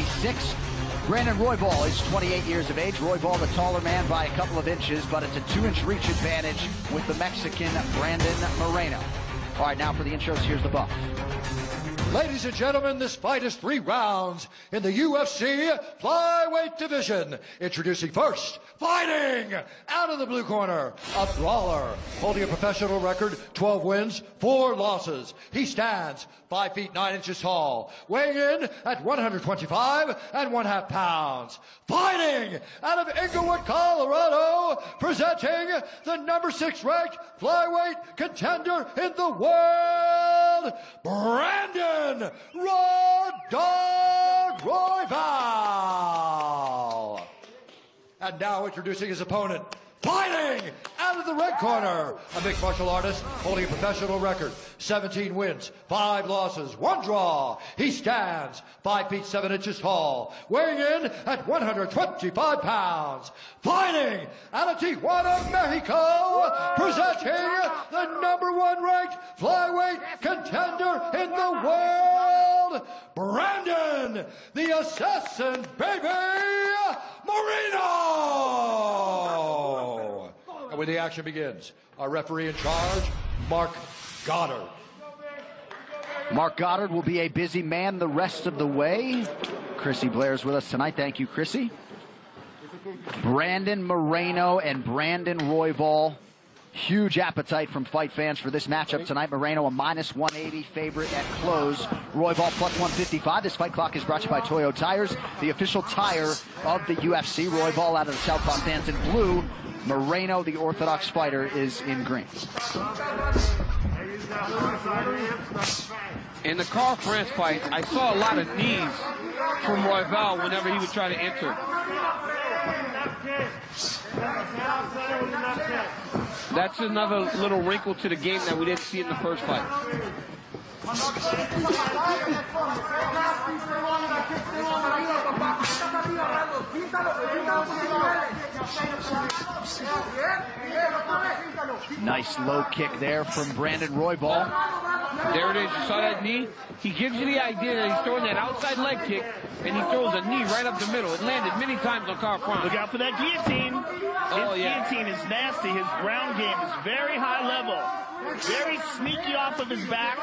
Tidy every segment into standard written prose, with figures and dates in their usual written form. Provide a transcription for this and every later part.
156. Brandon Royval is 28 years of age. Royval, the taller man by a couple of inches, but it's a 2-inch reach advantage with the Mexican Brandon Moreno. All right, now for the intros, here's the buff. Ladies and gentlemen, this fight is 3 rounds in the UFC flyweight division. Introducing first, fighting out of the blue corner, a brawler holding a professional record, 12 wins, 4 losses. He stands 5 feet 9 inches tall, weighing in at 125½ pounds. Fighting out of Inglewood, Colorado, presenting the number 6 ranked flyweight contender in the world, Brandon Raw Dog Royval. And now introducing his opponent, fighting out of the red corner, a mixed martial artist holding a professional record, 17 wins, 5 losses, 1 draw. He stands 5 feet 7 inches tall, weighing in at 125 pounds. Fighting out of Tijuana, Mexico, presenting the number 1 ranked flyweight contender in the world, Brandon, the Assassin Baby Moreno. And when the action begins, our referee in charge, Mark Goddard. Mark Goddard will be a busy man the rest of the way. Chrissy Blair's with us tonight. Thank you, Chrissy. Brandon Moreno and Brandon Royval. Huge appetite from fight fans for this matchup tonight. Moreno a -180 favorite at close. Royval +155. This fight clock is brought to you by Toyo Tires, the official tire of the UFC. Royval out of the southpaw stands in blue. Moreno, the orthodox fighter, is in green. In the Carl France fight, I saw a lot of knees from Royval whenever he would try to enter. That's another little wrinkle to the game that we didn't see in the first fight. Nice low kick there from Brandon Royval. There it is. You saw that knee? He gives you the idea that he's throwing that outside leg kick, and he throws a knee right up the middle. It landed many times on Carl France. Look out for that guillotine. His guillotine is nasty. His ground game is very high level. Very sneaky off of his back.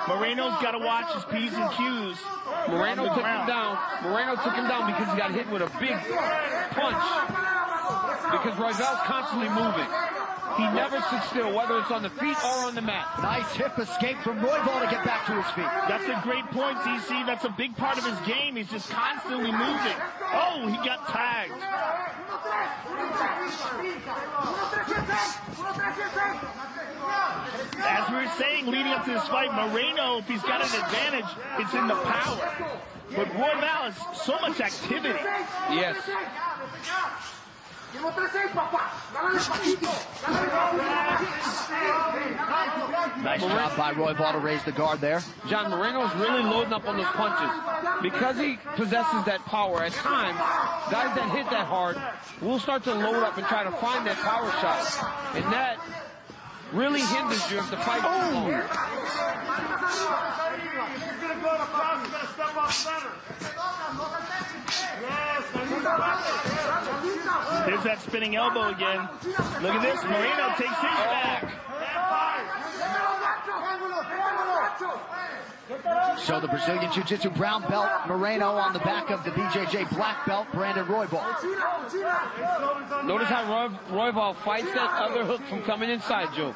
Moreno's got to watch his P's and Q's. Moreno took him down. Moreno took him down because he got hit with a big punch. Because Royval's constantly moving. He never sits still, whether it's on the feet or on the mat. Nice hip escape from Royval to get back to his feet. That's a great point, DC. That's a big part of his game. He's just constantly moving. Oh, he got tagged. As we were saying leading up to this fight, Moreno, if he's got an advantage, it's in the power. But Royval has so much activity. Yes. Nice job by Royval to raise the guard there. John, Moreno's really loading up on those punches. Because he possesses that power, at times, guys that hit that hard will start to load up and try to find that power shot. And that really hinders you if the fight goes long. There's that spinning elbow again. Look at this. Moreno takes his back. So the Brazilian Jiu-Jitsu brown belt, Moreno, on the back of the BJJ black belt, Brandon Royval. Notice how Royval fights that other hook from coming inside, Joe.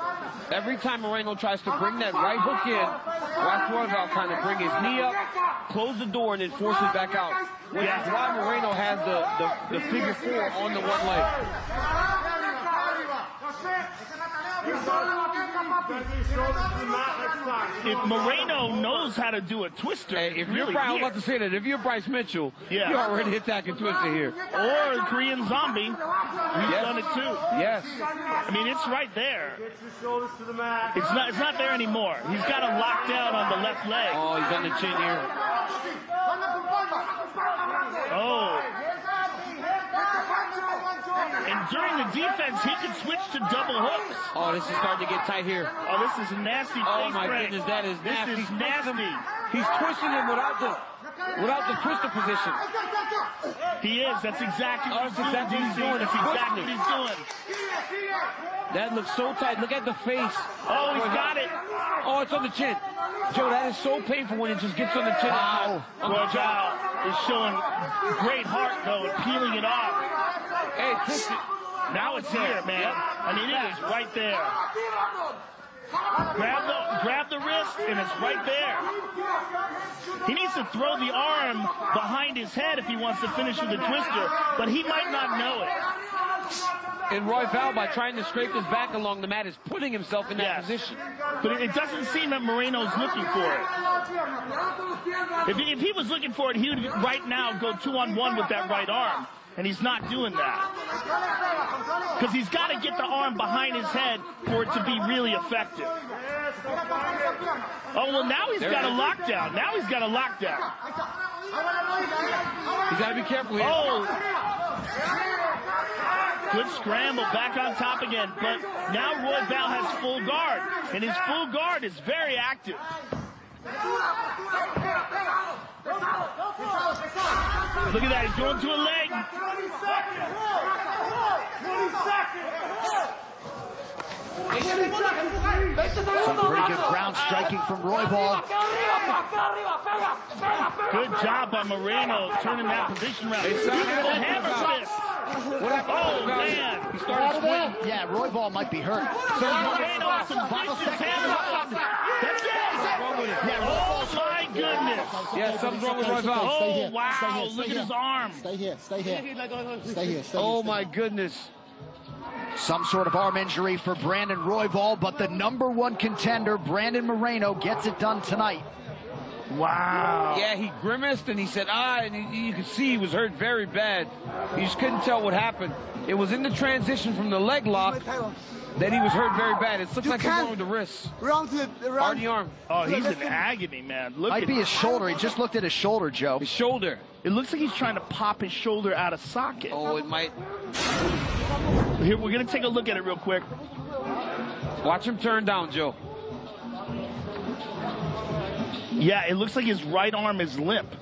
Every time Moreno tries to bring that right hook in, watch Royval kind of bring his knee up, close the door, and then force it back out. Which is why Moreno has the figure 4 on the one leg. If Moreno knows how to do a twister, hey, if you're I'm about to say that if you're Bryce Mitchell, you already hit that twister here. Or Korean Zombie, he's done it too. Yes. I mean, it's right there. It's not there anymore. He's got him locked down on the left leg. Oh, he's on the chin here. Oh. And during the defense, he can switch to double hooks. Oh, this is starting to get tight here. Oh, this is a nasty. Oh my goodness, that is nasty. This is nasty. He's twisting him without without the twister position. He is. That's exactly what That's exactly what he's doing. That's exactly what he's doing. That looks so tight. Look at the face. Oh, he's got it. Oh, it's on the chin. Joe, that is so painful when it just gets on the chin. Wow. Royval is showing great heart, though, and peeling it off. Hey, twist it. Now it's here, man. I mean, it is right there. Grab the wrist, and it's right there. He needs to throw the arm behind his head if he wants to finish with a twister, but he might not know it. And Royval, by trying to scrape his back along the mat, is putting himself in that position. But it doesn't seem that Moreno's looking for it. If he was looking for it, he would right now go 2-on-1 with that right arm. And he's not doing that. Because he's got to get the arm behind his head for it to be really effective. Oh, well, now he's got a lockdown. Now he's got a lockdown. He's got to be careful here. Oh. Good scramble, back on top again. But now Royval has full guard. And his full guard is very active. Look at that, he's going to a leg. Some pretty good ground striking from Royval. Good job by Moreno turning that position around. Beautiful hammer fist. Oh, man. He started squinting. Yeah, Royval might be hurt. Moreno has some vicious hammer. That's it. Yeah, Oh, my goodness. Yeah, something's wrong with Royval. Oh, wow. Look at his arm. Stay here. Stay here. Oh, my goodness. Some sort of arm injury for Brandon Royval, but the #1 contender, Brandon Moreno, gets it done tonight. Wow. Yeah, he grimaced and he said, and you could see he was hurt very bad. You just couldn't tell what happened. It was in the transition from the leg lock that he was hurt very bad. It looks like he's wrong with the wrist. Round to the Or the arm. Oh, he's in agony, man. Look Might at be his shoulder. He just looked at his shoulder, Joe. His shoulder. It looks like he's trying to pop his shoulder out of socket. Oh, it might. Here, we're going to take a look at it real quick. Watch him turn down, Joe. Yeah, it looks like his right arm is limp.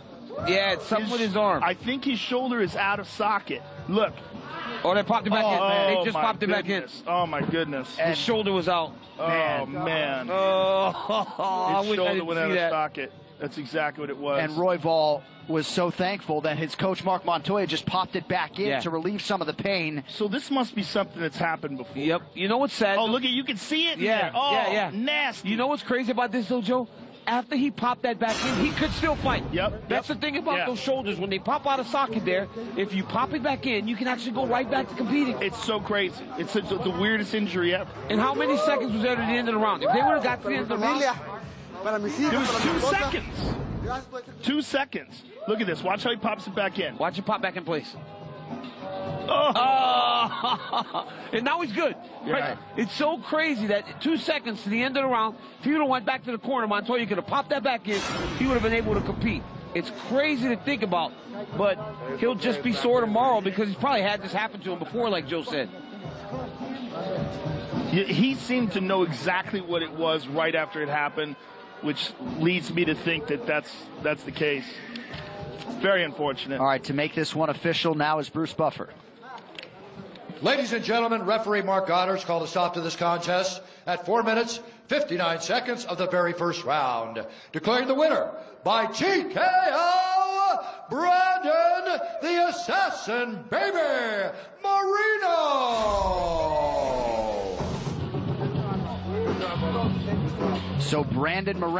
Yeah, it's something with his arm. I think his shoulder is out of socket. Look. Oh, they popped it back in. They just my popped it back in. goodness. Oh, my goodness. His shoulder was out. Oh, man. Oh, I His wish I shoulder didn't went see out of that. socket. That's exactly what it was. And Royval was so thankful that his coach, Mark Montoya, just popped it back in to relieve some of the pain. So this must be something that's happened before. Yep. You know what's sad? Oh, look at you can see it. Yeah, there. Oh, yeah. Nasty. You know what's crazy about this, though, Joe? After he popped that back in, he could still fight. Yep. That's the thing about those shoulders. When they pop out of socket there, if you pop it back in, you can actually go right back to competing. It's so crazy. It's the weirdest injury ever. And how many seconds was there to the end of the round? If they would have got to the end of the round, It was 2 seconds. 2 seconds. Look at this. Watch how he pops it back in. watch it pop back in place. Oh. And now he's good. Right? It's so crazy that 2 seconds to the end of the round, if he would have went back to the corner, Montoya could have popped that back in, he would have been able to compete. It's crazy to think about, but he'll just be sore tomorrow because he's probably had this happen to him before, like Joe said. He seemed to know exactly what it was right after it happened, which leads me to think that that's the case. Very unfortunate. All right, to make this one official now is Bruce Buffer. Ladies and gentlemen, referee Mark Goddard's called a stop to this contest at 4 minutes, 59 seconds of the very first round. Declaring the winner by TKO, Brandon the Assassin Baby Moreno. So Brandon Moreno